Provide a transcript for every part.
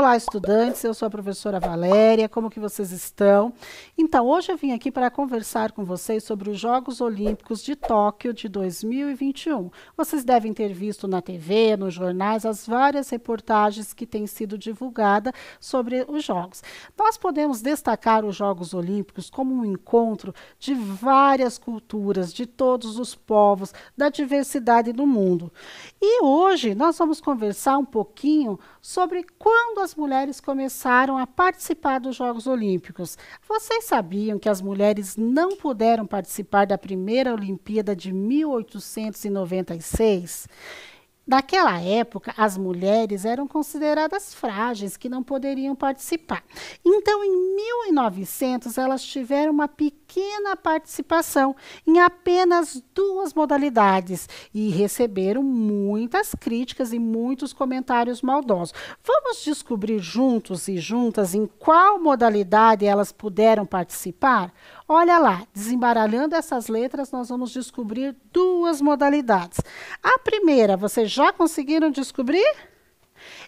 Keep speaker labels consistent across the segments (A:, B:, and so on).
A: Olá, estudantes, eu sou a professora Valéria, como que vocês estão? Então, hoje eu vim aqui para conversar com vocês sobre os Jogos Olímpicos de Tóquio de 2021. Vocês devem ter visto na TV, nos jornais, as várias reportagens que têm sido divulgadas sobre os Jogos. Nós podemos destacar os Jogos Olímpicos como um encontro de várias culturas, de todos os povos, da diversidade do mundo. E hoje nós vamos conversar um pouquinho sobre quando as mulheres começaram a participar dos Jogos Olímpicos. Vocês sabiam que as mulheres não puderam participar da primeira Olimpíada de 1896? Naquela época, as mulheres eram consideradas frágeis, que não poderiam participar. Então, em 1900, elas tiveram uma pequena participação em apenas 2 modalidades e receberam muitas críticas e muitos comentários maldosos. Vamos descobrir juntos e juntas em qual modalidade elas puderam participar? Olha lá, desembaralhando essas letras, nós vamos descobrir 2 modalidades. A primeira, vocês já conseguiram descobrir?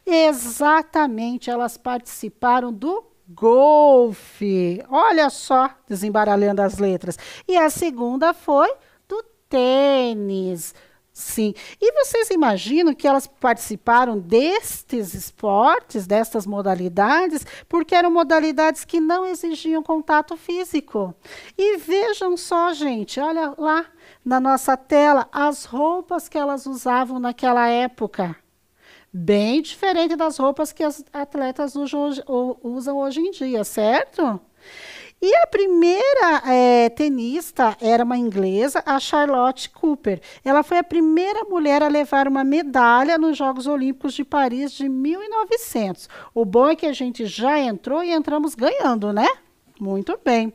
A: Exatamente, elas participaram do golfe. Olha só, desembaralhando as letras. E a segunda foi do tênis. Sim. E vocês imaginam que elas participaram destes esportes, destas modalidades, porque eram modalidades que não exigiam contato físico. E vejam só, gente, olha lá na nossa tela as roupas que elas usavam naquela época. Bem diferente das roupas que as atletas usam hoje em dia, certo? E a primeira tenista era uma inglesa, a Charlotte Cooper. Ela foi a primeira mulher a levar uma medalha nos Jogos Olímpicos de Paris de 1900. O bom é que a gente já entrou e entramos ganhando, né? Muito bem.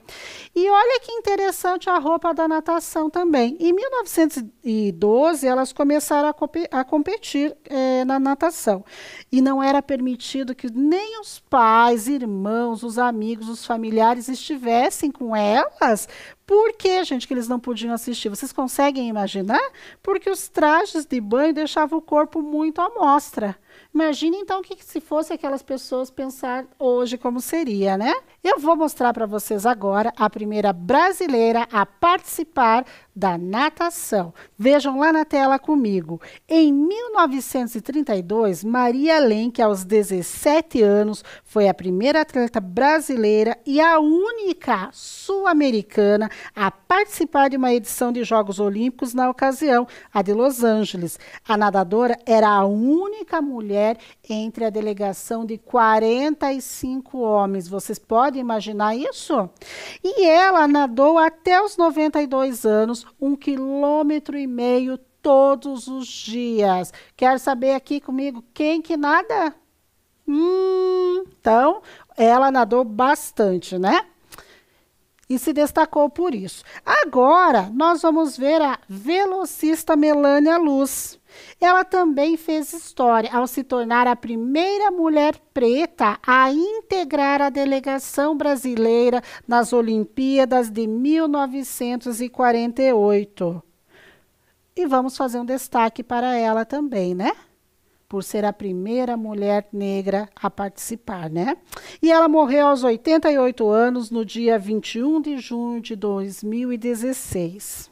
A: E olha que interessante a roupa da natação também. Em 1912, elas começaram a competir na natação. E não era permitido que nem os pais, irmãos, os amigos, os familiares estivessem com elas. Por que, gente, que eles não podiam assistir? Vocês conseguem imaginar? Porque os trajes de banho deixavam o corpo muito à mostra. Imagine, então, que se fosse aquelas pessoas pensar hoje como seria, né? Eu vou mostrar para vocês agora a primeira brasileira a participar da natação. Vejam lá na tela comigo. Em 1932, Maria Lenk, aos 17 anos, foi a primeira atleta brasileira e a única sul-americana a participar de uma edição de Jogos Olímpicos na ocasião, a de Los Angeles. A nadadora era a única mulher entre a delegação de 45 homens. Vocês podem imaginar isso? E ela nadou até os 92 anos, 1,5 km todos os dias. Quer saber aqui comigo quem que nada? Então, ela nadou bastante, né? E se destacou por isso. Agora, nós vamos ver a velocista Melânia Luz. Ela também fez história ao se tornar a primeira mulher preta a integrar a delegação brasileira nas Olimpíadas de 1948. E vamos fazer um destaque para ela também, né? Por ser a primeira mulher negra a participar, né? E ela morreu aos 88 anos, no dia 21 de junho de 2016.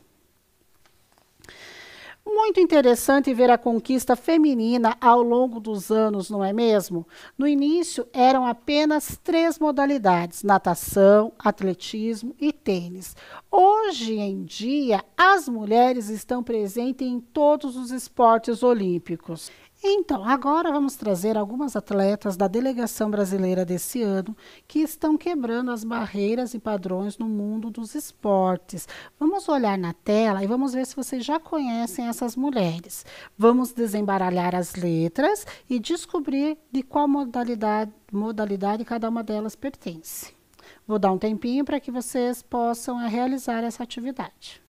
A: Muito interessante ver a conquista feminina ao longo dos anos, não é mesmo? No início, eram apenas 3 modalidades: natação, atletismo e tênis. Hoje em dia, as mulheres estão presentes em todos os esportes olímpicos. Então, agora vamos trazer algumas atletas da delegação brasileira desse ano que estão quebrando as barreiras e padrões no mundo dos esportes. Vamos olhar na tela e vamos ver se vocês já conhecem essas mulheres. Vamos desembaralhar as letras e descobrir de qual modalidade cada uma delas pertence. Vou dar um tempinho para que vocês possam realizar essa atividade.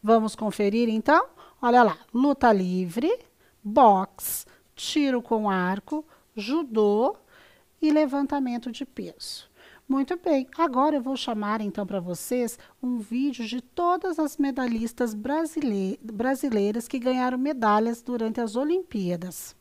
A: Vamos conferir então? Olha lá, luta livre, boxe, tiro com arco, judô e levantamento de peso. Muito bem, agora eu vou chamar então para vocês um vídeo de todas as medalhistas brasileiras que ganharam medalhas durante as Olimpíadas.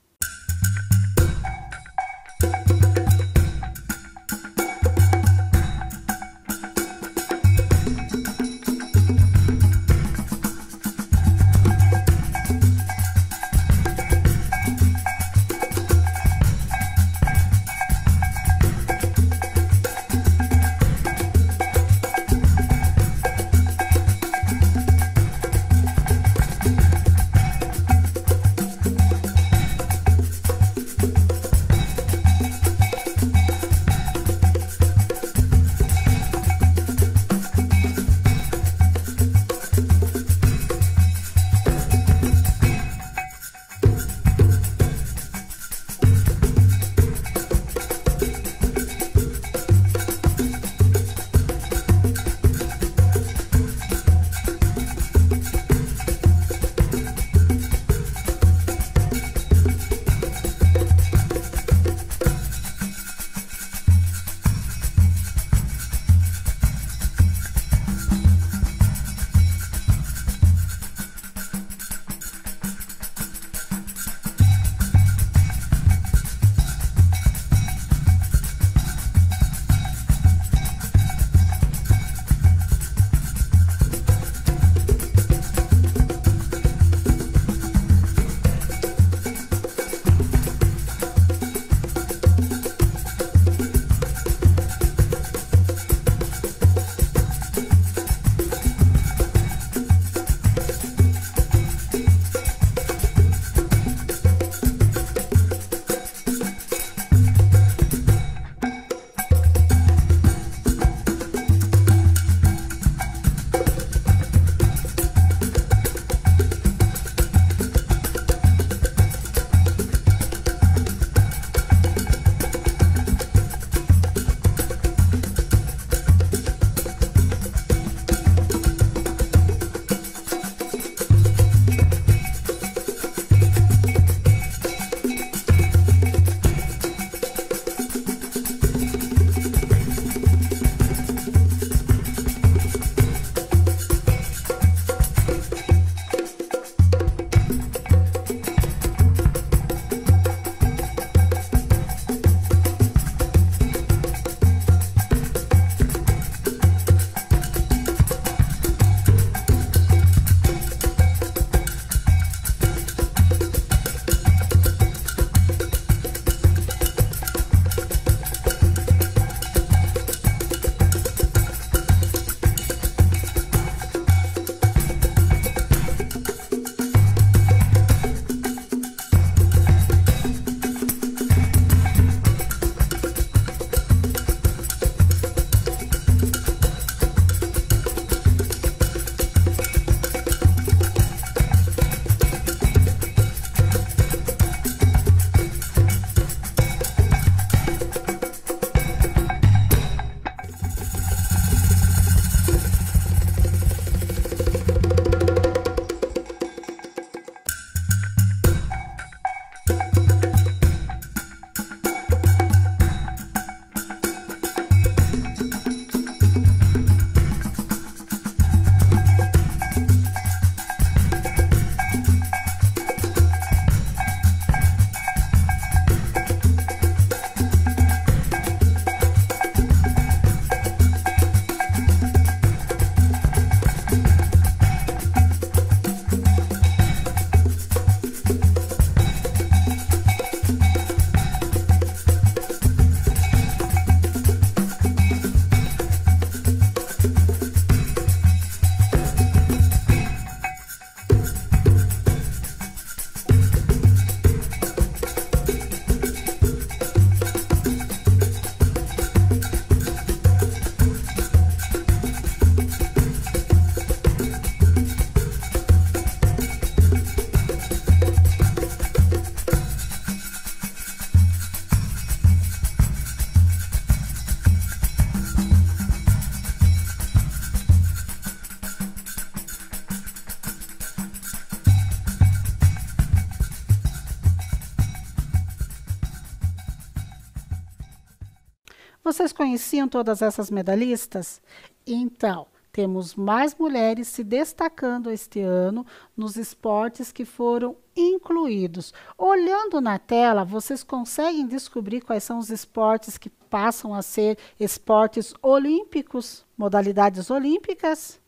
A: Vocês conheciam todas essas medalhistas? Então, temos mais mulheres se destacando este ano nos esportes que foram incluídos. Olhando na tela, vocês conseguem descobrir quais são os esportes que passam a ser esportes olímpicos, modalidades olímpicas?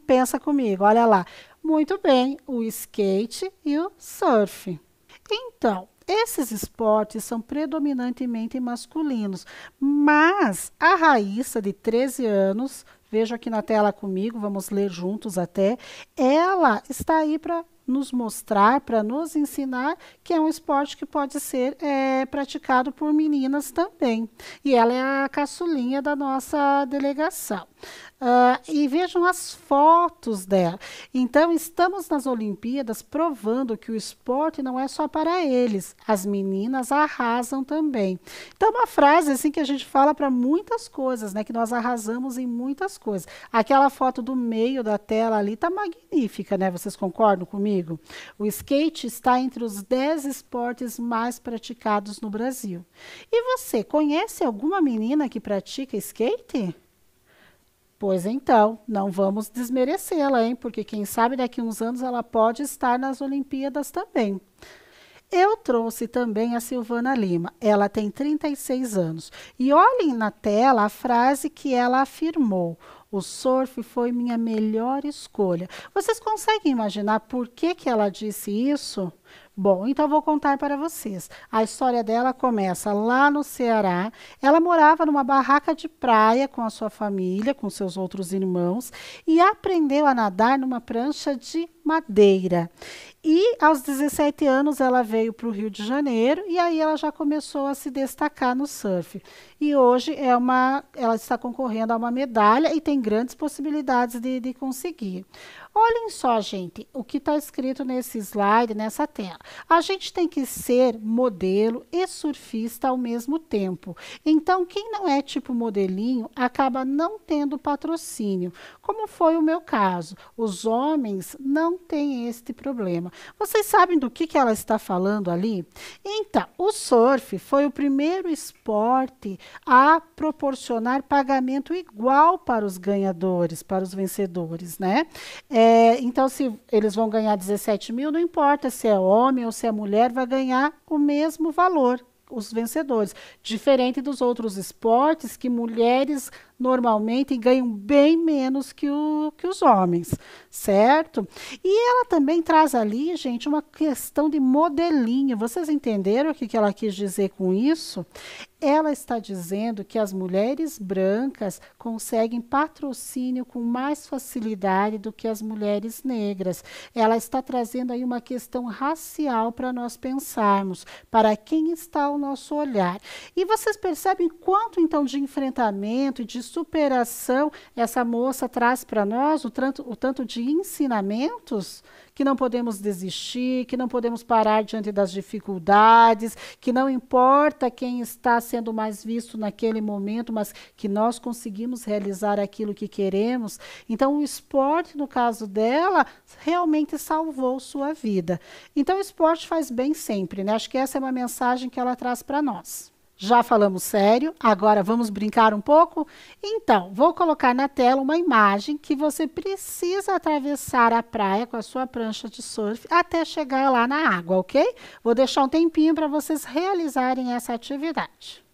A: Pensa comigo, olha lá. Muito bem, o skate e o surf. Então, esses esportes são predominantemente masculinos, mas a Raíssa, de 13 anos, veja aqui na tela comigo, vamos ler juntos até, ela está aí para nos mostrar, para nos ensinar que é um esporte que pode ser praticado por meninas também. E ela é a caçulinha da nossa delegação. E vejam as fotos dela. Então, estamos nas Olimpíadas provando que o esporte não é só para eles. As meninas arrasam também. Então, uma frase assim que a gente fala para muitas coisas, né? Que nós arrasamos em muitas coisas. Aquela foto do meio da tela ali está magnífica, né? Vocês concordam comigo? O skate está entre os 10 esportes mais praticados no Brasil. E você, conhece alguma menina que pratica skate? Pois então, não vamos desmerecê-la, hein? Porque quem sabe daqui a uns anos ela pode estar nas Olimpíadas também. Eu trouxe também a Silvana Lima. Ela tem 36 anos. E olhem na tela a frase que ela afirmou. O surf foi minha melhor escolha. Vocês conseguem imaginar por que ela disse isso? Bom, então vou contar para vocês. A história dela começa lá no Ceará. Ela morava numa barraca de praia com a sua família, com seus outros irmãos, e aprendeu a nadar numa prancha de madeira. E aos 17 anos ela veio para o Rio de Janeiro e aí ela já começou a se destacar no surf. E hoje ela está concorrendo a uma medalha e tem grandes possibilidades de conseguir. Olhem só, gente, o que está escrito nesse slide, nessa tela. A gente tem que ser modelo e surfista ao mesmo tempo. Então, quem não é tipo modelinho acaba não tendo patrocínio, como foi o meu caso. Os homens não têm este problema. Vocês sabem do que ela está falando ali? Então, o surf foi o primeiro esporte a proporcionar pagamento igual para os ganhadores, para os vencedores, né? Então, se eles vão ganhar 17 mil, não importa se é homem ou se é mulher, vai ganhar o mesmo valor, os vencedores. Diferente dos outros esportes, que mulheres normalmente ganham bem menos que os homens, certo? E ela também traz ali, gente, uma questão de modelinho. Vocês entenderam o que ela quis dizer com isso? Ela está dizendo que as mulheres brancas conseguem patrocínio com mais facilidade do que as mulheres negras. Ela está trazendo aí uma questão racial para nós pensarmos, para quem está ao nosso olhar. E vocês percebem quanto então de enfrentamento e de superação essa moça traz para nós, o tanto de ensinamentos? Que não podemos desistir, que não podemos parar diante das dificuldades, que não importa quem está sendo mais visto naquele momento, mas que nós conseguimos realizar aquilo que queremos. Então, o esporte, no caso dela, realmente salvou sua vida. Então, o esporte faz bem sempre, né? Acho que essa é uma mensagem que ela traz para nós. Já falamos sério, agora vamos brincar um pouco? Então, vou colocar na tela uma imagem que você precisa atravessar a praia com a sua prancha de surf até chegar lá na água, ok? Vou deixar um tempinho para vocês realizarem essa atividade.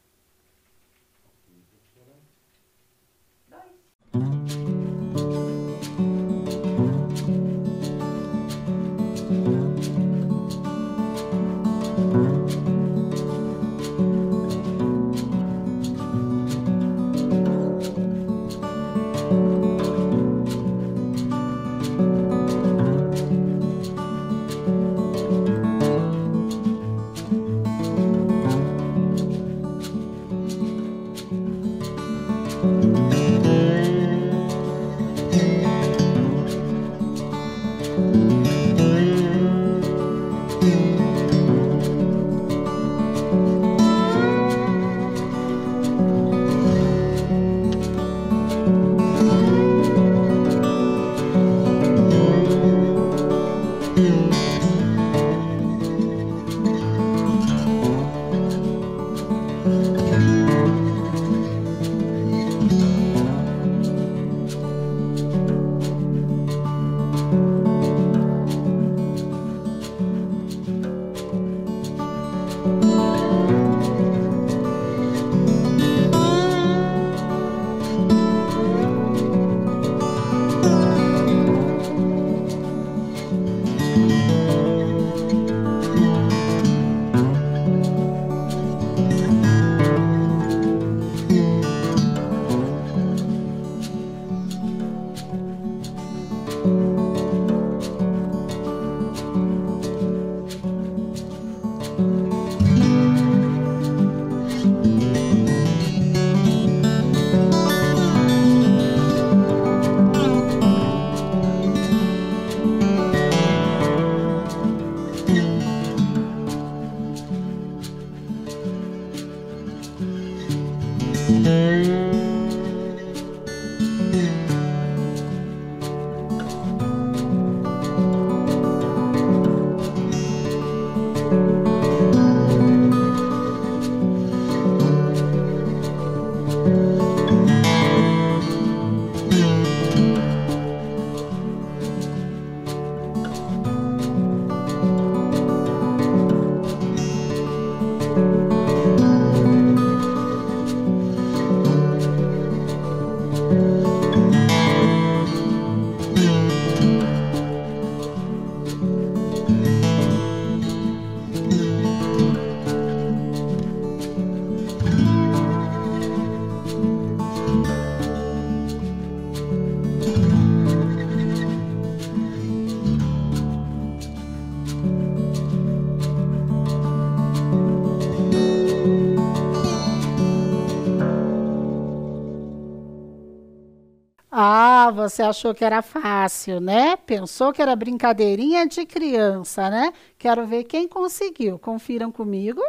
A: Ah, você achou que era fácil, né? Pensou que era brincadeirinha de criança, né? Quero ver quem conseguiu. Confiram comigo.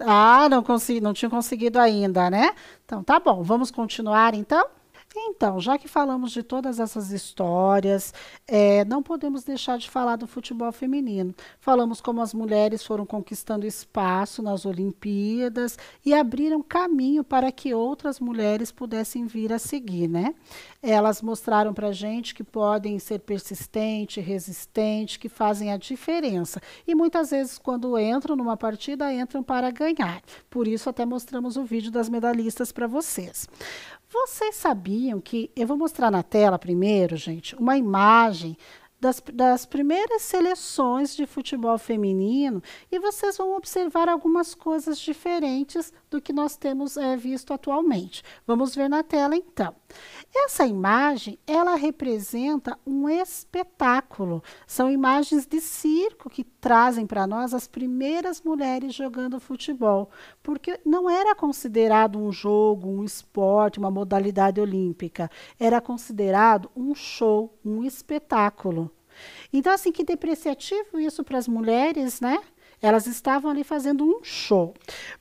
A: Ah, não consegui, não tinha conseguido ainda, né? Então tá bom, vamos continuar então? Então, já que falamos de todas essas histórias, não podemos deixar de falar do futebol feminino. Falamos como as mulheres foram conquistando espaço nas Olimpíadas e abriram caminho para que outras mulheres pudessem vir a seguir, né? Elas mostraram para a gente que podem ser persistentes, resistentes, que fazem a diferença. E muitas vezes, quando entram numa partida, entram para ganhar. Por isso, até mostramos o vídeo das medalhistas para vocês. Vocês sabiam que, eu vou mostrar na tela primeiro, gente, uma imagem das primeiras seleções de futebol feminino e vocês vão observar algumas coisas diferentes do que nós temos visto atualmente. Vamos ver na tela então. Essa imagem, ela representa um espetáculo. São imagens de circo que trazem para nós as primeiras mulheres jogando futebol, porque não era considerado um jogo, um esporte, uma modalidade olímpica. Era considerado um show, um espetáculo. Então, assim, que depreciativo isso para as mulheres, né? Elas estavam ali fazendo um show.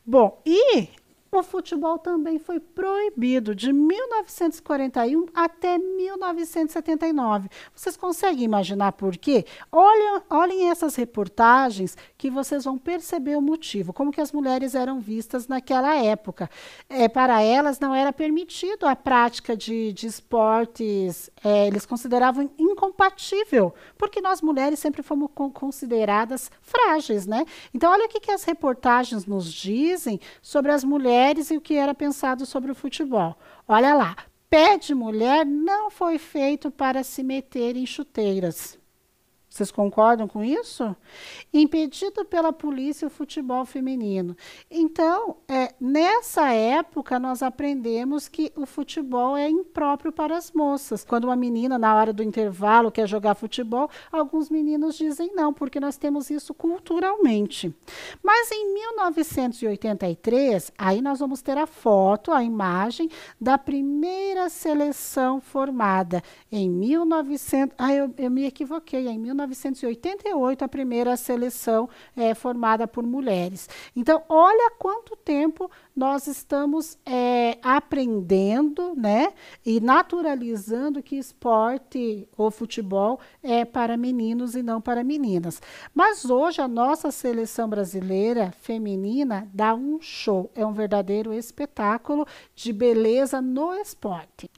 A: Bom, e o futebol também foi proibido de 1941 até 1979. Vocês conseguem imaginar por quê? Olhem essas reportagens que vocês vão perceber o motivo, como que as mulheres eram vistas naquela época. Para elas não era permitido a prática de esportes, eles consideravam incompatível, porque nós mulheres sempre fomos consideradas frágeis, né? Então, olha o que as reportagens nos dizem sobre as mulheres e o que era pensado sobre o futebol. Olha lá, pé de mulher não foi feito para se meter em chuteiras. Vocês concordam com isso? Impedido pela polícia o futebol feminino. Então, nessa época, nós aprendemos que o futebol é impróprio para as moças. Quando uma menina, na hora do intervalo, quer jogar futebol, alguns meninos dizem não, porque nós temos isso culturalmente. Mas em 1983, aí nós vamos ter a foto, a imagem da primeira seleção formada em 1900. Eu me equivoquei, em 1988, a primeira seleção formada por mulheres. Então, olha quanto tempo nós estamos aprendendo, né, e naturalizando que esporte ou futebol é para meninos e não para meninas. Mas hoje a nossa seleção brasileira feminina dá um show, é um verdadeiro espetáculo de beleza no esporte.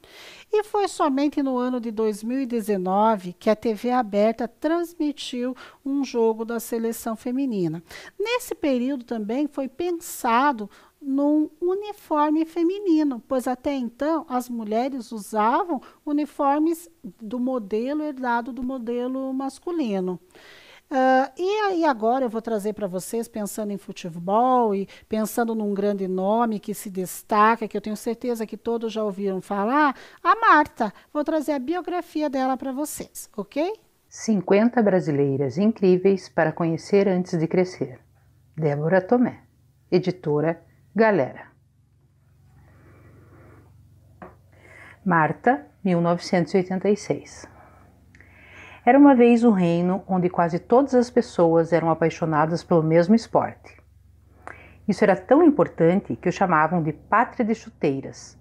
A: E foi somente no ano de 2019 que a TV aberta transmitiu transmitiu um jogo da seleção feminina. Nesse período também foi pensado num uniforme feminino, pois até então as mulheres usavam uniformes do modelo herdado do modelo masculino. E aí agora eu vou trazer para vocês, pensando em futebol e pensando num grande nome que se destaca, que eu tenho certeza que todos já ouviram falar, a Marta. Vou trazer a biografia dela para vocês, ok?
B: 50 brasileiras incríveis para conhecer antes de crescer. Débora Tomé, editora Galera. Marta, 1986. Era uma vez um reino onde quase todas as pessoas eram apaixonadas pelo mesmo esporte. Isso era tão importante que o chamavam de Pátria de Chuteiras,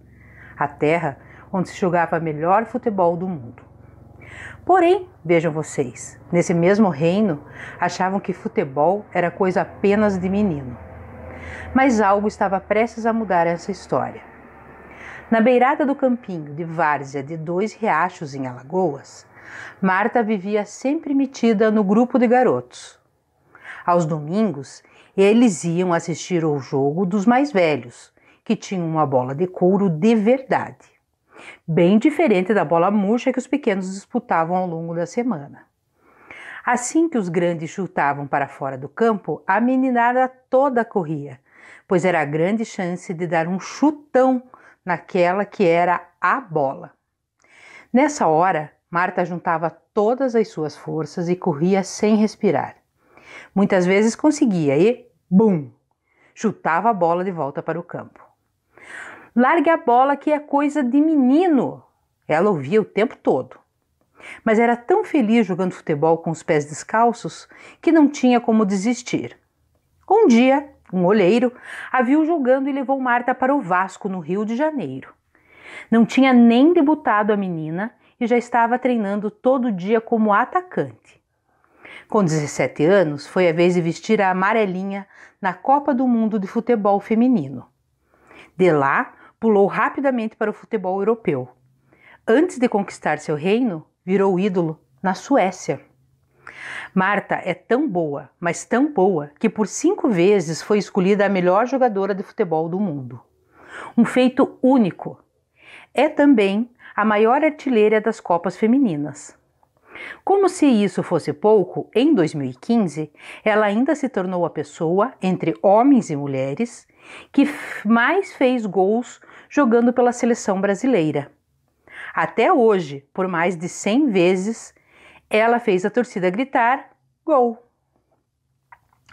B: a terra onde se jogava o melhor futebol do mundo. Porém, vejam vocês, nesse mesmo reino achavam que futebol era coisa apenas de menino. Mas algo estava prestes a mudar essa história. Na beirada do campinho de várzea de 2 riachos em Alagoas, Marta vivia sempre metida no grupo de garotos. Aos domingos, eles iam assistir ao jogo dos mais velhos, que tinham uma bola de couro de verdade, bem diferente da bola murcha que os pequenos disputavam ao longo da semana. Assim que os grandes chutavam para fora do campo, a meninada toda corria, pois era a grande chance de dar um chutão naquela que era a bola. Nessa hora, Marta juntava todas as suas forças e corria sem respirar. Muitas vezes conseguia e, bum, chutava a bola de volta para o campo. Largue a bola que é coisa de menino, ela ouvia o tempo todo. Mas era tão feliz jogando futebol com os pés descalços que não tinha como desistir. Um dia, um olheiro a viu jogando e levou Marta para o Vasco, no Rio de Janeiro. Não tinha nem debutado a menina e já estava treinando todo dia como atacante. Com 17 anos, foi a vez de vestir a amarelinha na Copa do Mundo de Futebol Feminino. De lá, pulou rapidamente para o futebol europeu. Antes de conquistar seu reino, virou ídolo na Suécia. Marta é tão boa, mas tão boa, que por 5 vezes foi escolhida a melhor jogadora de futebol do mundo. Um feito único. É também a maior artilheira das Copas Femininas. Como se isso fosse pouco, em 2015, ela ainda se tornou a pessoa, entre homens e mulheres, que mais fez gols jogando pela seleção brasileira. Até hoje, por mais de 100 vezes, ela fez a torcida gritar gol.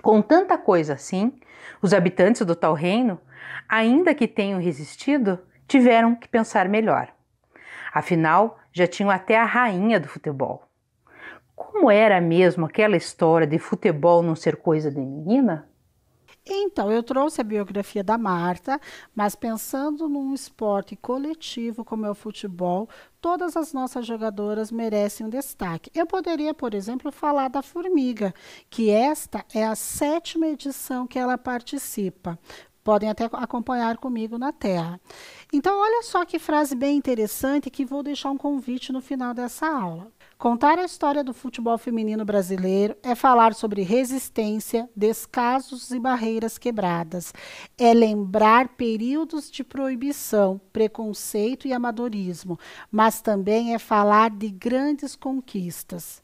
B: Com tanta coisa assim, os habitantes do tal reino, ainda que tenham resistido, tiveram que pensar melhor. Afinal, já tinham até a rainha do futebol. Como era mesmo aquela história de futebol não ser coisa de menina?
A: Então, eu trouxe a biografia da Marta, mas pensando num esporte coletivo como é o futebol, todas as nossas jogadoras merecem um destaque. Eu poderia, por exemplo, falar da Formiga, que esta é a 7ª edição que ela participa. Podem até acompanhar comigo na tela. Então, olha só que frase bem interessante que vou deixar um convite no final dessa aula. Contar a história do futebol feminino brasileiro é falar sobre resistência, descasos e barreiras quebradas. É lembrar períodos de proibição, preconceito e amadorismo, mas também é falar de grandes conquistas.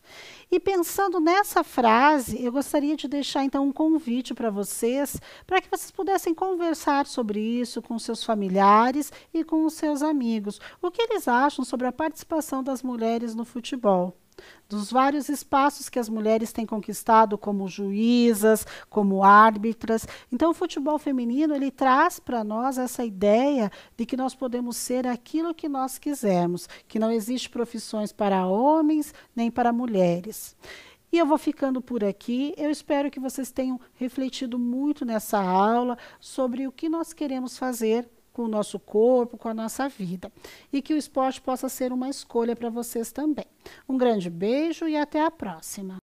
A: E pensando nessa frase, eu gostaria de deixar então um convite para vocês pudessem conversar sobre isso com seus familiares e com os seus amigos. O que eles acham sobre a participação das mulheres no futebol? Dos vários espaços que as mulheres têm conquistado como juízas, como árbitras. Então, o futebol feminino, ele traz para nós essa ideia de que nós podemos ser aquilo que nós quisermos, que não existe profissões para homens nem para mulheres. E eu vou ficando por aqui. Eu espero que vocês tenham refletido muito nessa aula sobre o que nós queremos fazer com o nosso corpo, com a nossa vida. E que o esporte possa ser uma escolha para vocês também. Um grande beijo e até a próxima.